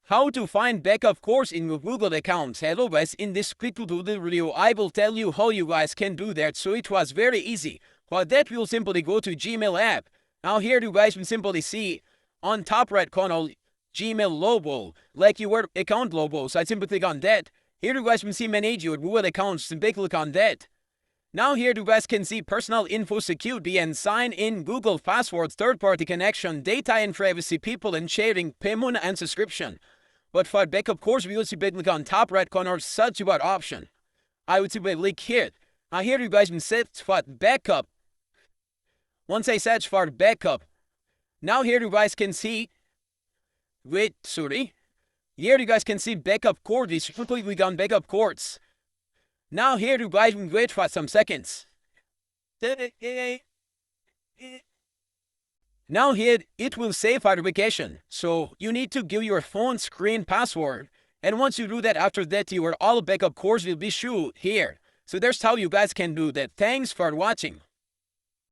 How to find backup course in your Google account. Hello guys, in this quick tutorial video I will tell you how you guys can do that. So it was very easy. For that we'll simply go to Gmail app. Now here you guys will simply see on top right corner Gmail logo, like your account logo. So I simply click on that. Here you guys will see manage your Google account. Simply click on that. Now here you guys can see personal info security and sign in Google password, third-party connection, data and privacy, people and sharing, payment and subscription. But for backup course, we will simply click on top right corner search bar option. I would simply click here. Now here you guys can set for backup. Once I search for backup, now here you guys can see, here you guys can see backup course. We simply click on backup course. Now here you guys can wait for some seconds. Now here it will save verification. So you need to give your phone screen password. And once you do that, after that your all backup course will be shown here. So that's how you guys can do that. Thanks for watching.